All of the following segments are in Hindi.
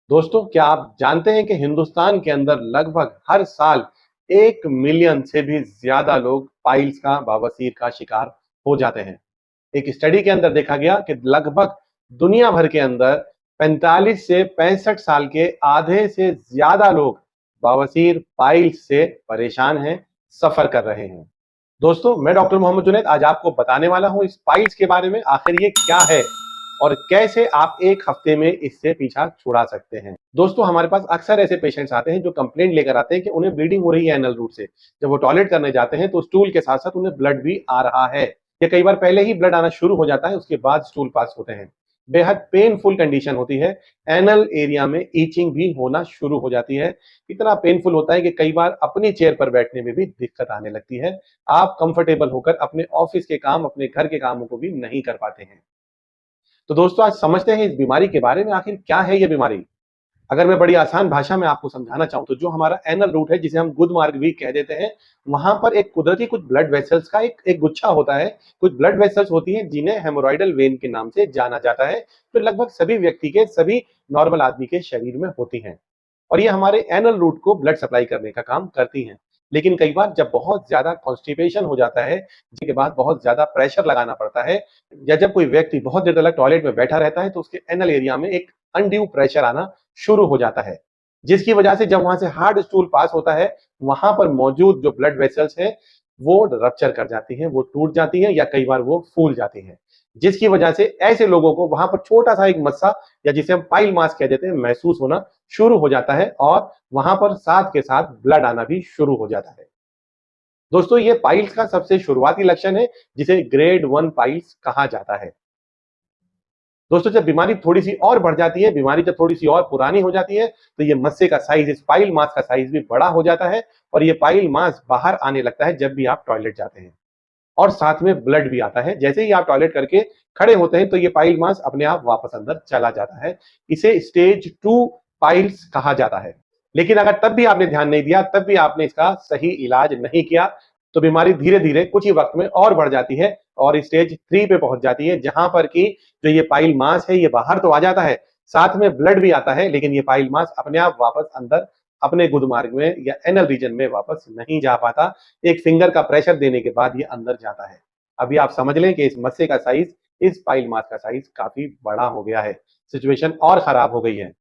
दोस्तों, क्या आप जानते हैं कि हिंदुस्तान के अंदर लगभग हर साल 1 मिलियन से भी ज्यादा लोग पाइल्स का बवासीर का शिकार हो जाते हैं। एक स्टडी के अंदर देखा गया कि लगभग दुनिया भर के अंदर 45 से 65 साल के आधे से ज्यादा लोग बवासीर पाइल्स से परेशान हैं, सफर कर रहे हैं। दोस्तों, मैं डॉक्टर मोहम्मद जुनैद आज आपको बताने वाला हूं इस पाइल्स के बारे में, आखिर ये क्या है और कैसे आप एक हफ्ते में इससे पीछा छुड़ा सकते हैं। दोस्तों, हमारे पास अक्सर ऐसे पेशेंट्स आते हैं जो कंप्लेंट लेकर आते हैं कि उन्हें ब्लीडिंग हो रही है एनल रूट से। जब वो टॉयलेट करने जाते हैं तो स्टूल के साथ साथ उन्हें ब्लड भी आ रहा है, या कई बार पहले ही ब्लड आना शुरू हो जाता है, उसके बाद स्टूल पास होते हैं। बेहद पेनफुल कंडीशन होती है। एनल एरिया में ईचिंग भी होना शुरू हो जाती है। इतना पेनफुल होता है कि कई बार अपनी चेयर पर बैठने में भी दिक्कत आने लगती है। आप कंफर्टेबल होकर अपने ऑफिस के काम, अपने घर के कामों को भी नहीं कर पाते हैं। तो दोस्तों, आज समझते हैं इस बीमारी के बारे में, आखिर क्या है ये बीमारी। अगर मैं बड़ी आसान भाषा में आपको समझाना चाहूं तो जो हमारा एनल रूट है, जिसे हम गुदमार्ग भी कह देते हैं, वहां पर एक कुदरती कुछ ब्लड वेसल्स का एक गुच्छा होता है। कुछ ब्लड वेसल्स होती हैं जिन्हें हेमोरॉइडल वेन के नाम से जाना जाता है, जो लगभग सभी व्यक्ति के, सभी नॉर्मल आदमी के शरीर में होती हैं। और ये हमारे एनल रूट को ब्लड सप्लाई करने का काम करती हैं। लेकिन कई बार जब बहुत ज्यादा कॉन्स्टिपेशन हो जाता है, जिसके बाद बहुत ज्यादा प्रेशर लगाना पड़ता है, या जब कोई व्यक्ति बहुत देर तक टॉयलेट में बैठा रहता है, तो उसके एनल एरिया में एक अनड्यू प्रेशर आना शुरू हो जाता है, जिसकी वजह से जब वहां से हार्ड स्टूल पास होता है, वहां पर मौजूद जो ब्लड वेसल्स है वो रप्चर कर जाती हैं, वो टूट जाती हैं, या कई बार वो फूल जाती हैं, जिसकी वजह से ऐसे लोगों को वहां पर छोटा सा एक मस्सा, या जिसे हम पाइल मास कह देते हैं, महसूस होना शुरू हो जाता है, और वहां पर साथ के साथ ब्लड आना भी शुरू हो जाता है। दोस्तों, ये पाइल्स का सबसे शुरुआती लक्षण है, जिसे ग्रेड 1 पाइल्स कहा जाता है। दोस्तों, जब बीमारी थोड़ी सी और बढ़ जाती है, बीमारी जब थोड़ी सी और पुरानी हो जाती है, तो ये मस्से का साइज, इस पाइल मास का साइज भी बड़ा हो जाता है, और ये पाइल मास बाहर आने लगता है जब भी आप टॉयलेट जाते हैं। और साथ में ब्लड भी आता है। जैसे ही आप टॉयलेट करके खड़े होते हैं, तो ये पाइल मास अपने आप वापस अंदर चला जाता है। इसे स्टेज 2 पाइल्स कहा जाता है। लेकिन अगर तब भी आपने ध्यान नहीं दिया, तब भी आपने इसका सही इलाज नहीं किया, तो बीमारी धीरे धीरे कुछ ही वक्त में और बढ़ जाती है, और स्टेज 3 पे पहुंच जाती है, जहां पर कि जो ये पाइल मास है, ये बाहर तो आ जाता है, साथ में ब्लड भी आता है, लेकिन ये पाइल मास अपने आप वापस अंदर अपने गुदमार्ग में या एनल रीजन में वापस नहीं जा पाता। एक फिंगर का प्रेशर देने के बाद ये अंदर जाता है। अभी आप समझ लें कि इस मस्से का साइज, इस पाइल मास का साइज काफी बड़ा हो गया है। सिचुएशन और खराब हो गई है।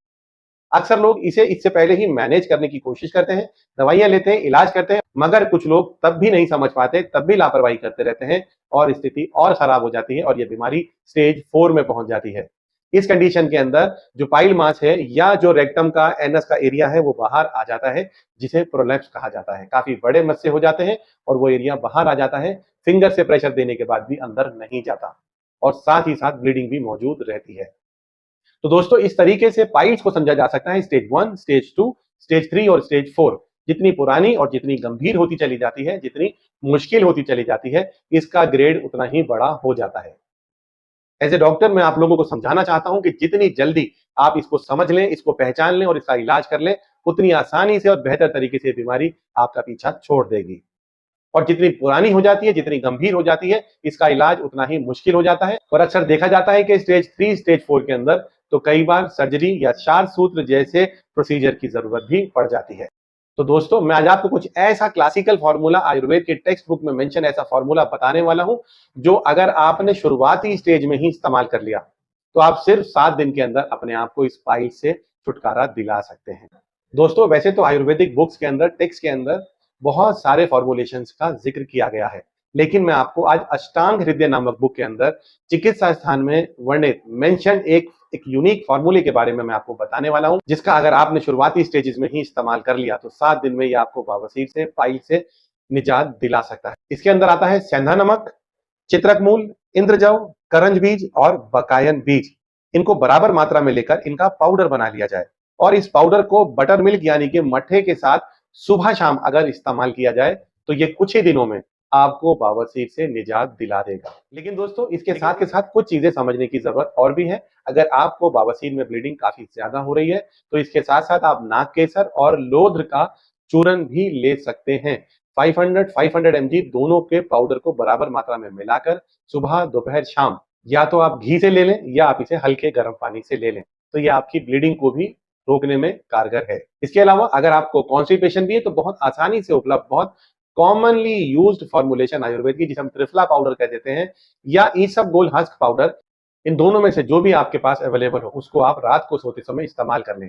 अक्सर लोग इसे इससे पहले ही मैनेज करने की कोशिश करते हैं, दवाइयां लेते हैं, इलाज करते हैं, मगर कुछ लोग तब भी नहीं समझ पाते, तब भी लापरवाही करते रहते हैं, और स्थिति और खराब हो जाती है, और यह बीमारी स्टेज 4 में पहुंच जाती है। इस कंडीशन के अंदर जो पाइल मास है, या जो रेक्टम का एनस का एरिया है, वो बाहर आ जाता है, जिसे प्रोलैप्स कहा जाता है। काफी बड़े मस्से हो जाते हैं, और वो एरिया बाहर आ जाता है। फिंगर से प्रेशर देने के बाद भी अंदर नहीं जाता, और साथ ही साथ ब्लीडिंग भी मौजूद रहती है। तो दोस्तों, इस तरीके से पाइल्स को समझा जा सकता है स्टेज 1, स्टेज 2, स्टेज 3 और स्टेज 4। जितनी पुरानी और जितनी गंभीर होती चली जाती है, जितनी मुश्किल होती चली जाती है, इसका ग्रेड उतना ही बड़ा हो जाता है। एज ए डॉक्टर, मैं आप लोगों को समझाना चाहता हूं कि जितनी जल्दी आप इसको समझ लें, इसको पहचान लें और इसका इलाज कर लें, उतनी आसानी से और बेहतर तरीके से बीमारी आपका पीछा छोड़ देगी। और जितनी पुरानी हो जाती है, जितनी गंभीर हो जाती है, इसका इलाज उतना ही मुश्किल हो जाता है। और अक्सर देखा जाता है कि स्टेज 3, स्टेज 4 के अंदर तो कई बार सर्जरी या क्षार सूत्र जैसे प्रोसीजर की जरूरत भी पड़ जाती है। तो दोस्तों, मैं आज आपको कुछ ऐसा क्लासिकल फार्मूला, आयुर्वेद के टेक्स्ट बुक में मेंशन ऐसा फार्मूला बताने वाला हूं, जो अगर आपने शुरुआती स्टेज में ही इस्तेमाल कर लिया, तो आप सिर्फ 7 दिन के अंदर अपने आप को इस पाइल से छुटकारा दिला सकते हैं। दोस्तों, वैसे तो आयुर्वेदिक बुक्स के अंदर, टेक्स्ट के अंदर बहुत सारे फॉर्मुलेशंस का जिक्र किया गया है, लेकिन मैं आपको आज अष्टांग हृदय नामक बुक के अंदर चिकित्सा स्थान में वर्णित मेंशन एक यूनिक फार्मूले के बारे में मैं आपको बताने वाला हूं, जिसका अगर आपने शुरुआती स्टेजेस में ही इस्तेमाल कर लिया, तो 7 दिन में ये आपको बवासीर से, पाइल से निजात दिला सकता है। इसके अंदर आता है सेंधा नमक, चित्रक मूल, इंद्रजव, करंज बीज और बकायन बीज। इनको बराबर मात्रा में लेकर इनका पाउडर बना लिया जाए, और इस पाउडर को बटर मिल्क यानी कि मट्ठे के साथ सुबह शाम अगर इस्तेमाल किया जाए, तो ये कुछ ही दिनों में आपको बवासीर से निजात दिला देगा। लेकिन दोस्तों, इसके साथ के साथ कुछ चीजें समझने की जरूरत और भी है। अगर आपको बवासीर में ब्लीडिंग काफी ज्यादा हो रही है, तो इसके साथ साथ आप नाग केसर और लोध्र का चूरन भी ले सकते हैं। 500 mg दोनों के पाउडर को बराबर मात्रा में मिलाकर सुबह, दोपहर, शाम, या तो आप घी से ले लें, या आप इसे हल्के गर्म पानी से ले लें, तो ये आपकी ब्लीडिंग को भी रोकने में कारगर है। इसके अलावा अगर आपको कॉन्स्टिपेशन भी है तो बहुत आसानी से उपलब्ध, बहुत कॉमनली यूज्ड फॉर्मुलेशन आयुर्वेद की, जिसे हम त्रिफला पाउडर कह देते हैं, या ईसबगोल हस्क पाउडर, इन दोनों में से जो भी आपके पास अवेलेबल हो उसको आप रात को सोते समय इस्तेमाल कर लें।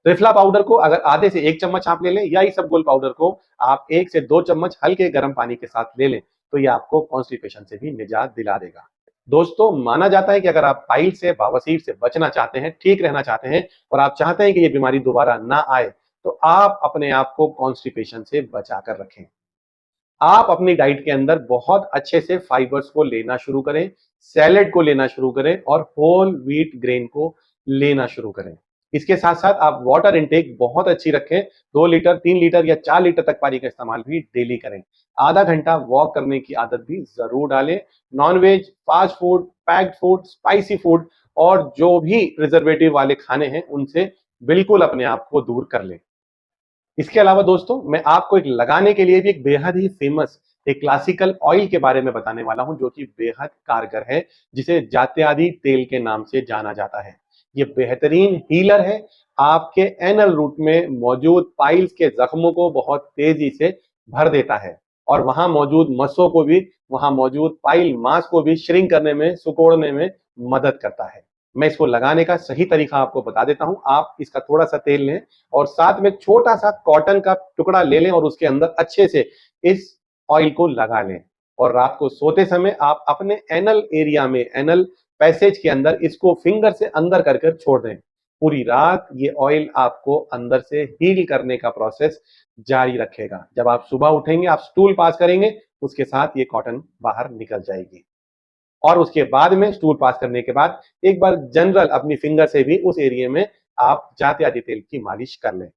त्रिफला पाउडर को अगर आधे से 1 चम्मच आप ले लें, या ईसबगोल पाउडर को आप 1 से 2 चम्मच हल्के गर्म पानी के साथ ले लें, तो ये आपको कॉन्स्टिपेशन से भी निजात दिला देगा। दोस्तों, माना जाता है कि अगर आप पाइल्स से, बवासीर से बचना चाहते हैं, ठीक रहना चाहते हैं और आप चाहते हैं कि ये बीमारी दोबारा ना आए, तो आप अपने आप को कॉन्स्टिपेशन से बचा कर रखें। आप अपनी डाइट के अंदर बहुत अच्छे से फाइबर्स को लेना शुरू करें, सैलेड को लेना शुरू करें और होल व्हीट ग्रेन को लेना शुरू करें। इसके साथ साथ आप वाटर इनटेक बहुत अच्छी रखें। 2 लीटर, 3 लीटर या 4 लीटर तक पानी का इस्तेमाल भी डेली करें। आधा घंटा वॉक करने की आदत भी जरूर डालें। Nonveg, fast food, packed food, spicy food और जो भी प्रिजर्वेटिव वाले खाने हैं उनसे बिल्कुल अपने आप को दूर कर लें। इसके अलावा दोस्तों, मैं आपको एक लगाने के लिए भी एक बेहद ही फेमस एक क्लासिकल ऑयल के बारे में बताने वाला हूं, जो कि बेहद कारगर है, जिसे जात्यादि तेल के नाम से जाना जाता है। ये बेहतरीन हीलर है। आपके एनल रूट में मौजूद पाइल्स के जख्मों को बहुत तेजी से भर देता है और वहां मौजूद मस्सों को भी, वहां मौजूद पाइल मांस को भी श्रिंक करने में, सिकोड़ने में मदद करता है। मैं इसको लगाने का सही तरीका आपको बता देता हूं। आप इसका थोड़ा सा तेल लें और साथ में छोटा सा कॉटन का टुकड़ा ले लें और उसके अंदर अच्छे से इस ऑयल को लगा लें और रात को सोते समय आप अपने एनल एरिया में, एनल पैसेज के अंदर इसको फिंगर से अंदर कर कर छोड़ दें। पूरी रात ये ऑयल आपको अंदर से हील करने का प्रोसेस जारी रखेगा। जब आप सुबह उठेंगे, आप स्टूल पास करेंगे, उसके साथ ये कॉटन बाहर निकल जाएगी और उसके बाद में स्टूल पास करने के बाद एक बार जनरल अपनी फिंगर से भी उस एरिया में आप जात्यादि तेल की मालिश कर लें।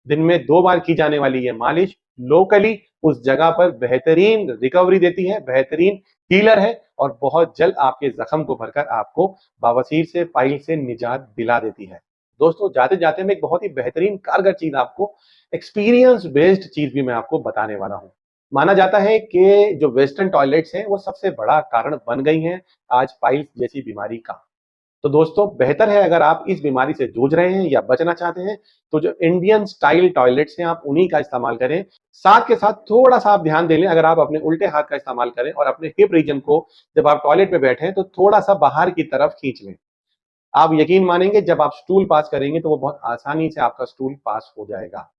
दिन में 2 बार की जाने वाली ये मालिश लोकली उस जगह पर बेहतरीन रिकवरी देती है, बेहतरीन हीलर है और बहुत जल्द आपके जख्म को भरकर आपको बवासीर से, पाइल से निजात दिला देती है। दोस्तों, जाते जाते मैं एक बहुत ही बेहतरीन कारगर चीज आपको, एक्सपीरियंस बेस्ड चीज भी मैं आपको बताने वाला हूं। माना जाता है कि जो वेस्टर्न टॉयलेट्स हैं वो सबसे बड़ा कारण बन गई हैं आज पाइल्स जैसी बीमारी का। तो दोस्तों, बेहतर है अगर आप इस बीमारी से जूझ रहे हैं या बचना चाहते हैं तो जो इंडियन स्टाइल टॉयलेट्स हैं आप उन्हीं का इस्तेमाल करें। साथ के साथ थोड़ा सा आप ध्यान दे लें, अगर आप अपने उल्टे हाथ का इस्तेमाल करें और अपने हिप रीजन को जब आप टॉयलेट में बैठे तो थोड़ा सा बाहर की तरफ खींच लें। आप यकीन मानेंगे, जब आप स्टूल पास करेंगे तो वो बहुत आसानी से आपका स्टूल पास हो जाएगा।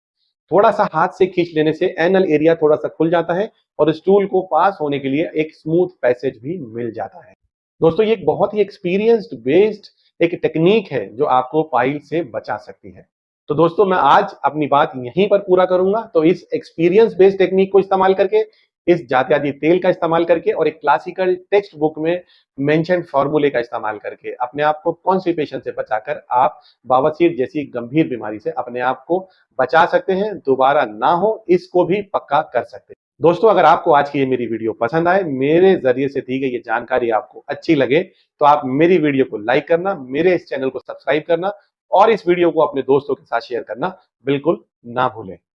थोड़ा सा हाथ से खींच लेने से एनल एरिया थोड़ा सा खुल जाता है और स्टूल को पास होने के लिए एक स्मूथ पैसेज भी मिल जाता है। दोस्तों, ये एक बहुत ही एक्सपीरियंस्ड बेस्ड एक टेक्निक है जो आपको पाइल से बचा सकती है। तो दोस्तों, मैं आज अपनी बात यहीं पर पूरा करूंगा। तो इस एक्सपीरियंस बेस्ड टेक्निक को इस्तेमाल करके, इस जात्यादि तेल का इस्तेमाल करके और एक क्लासिकल टेक्स्ट बुक में मेंशन फॉर्मूले का इस्तेमाल करके अपने आप को कॉन्स्टिपेशन से बचाकर आप बवासीर जैसी गंभीर बीमारी से अपने आप को बचा सकते हैं। दोबारा ना हो इसको भी पक्का कर सकते हैं। दोस्तों, अगर आपको आज की ये मेरी वीडियो पसंद आए, मेरे जरिए से दी गई ये जानकारी आपको अच्छी लगे, तो आप मेरी वीडियो को लाइक करना, मेरे इस चैनल को सब्सक्राइब करना और इस वीडियो को अपने दोस्तों के साथ शेयर करना बिल्कुल ना भूलें।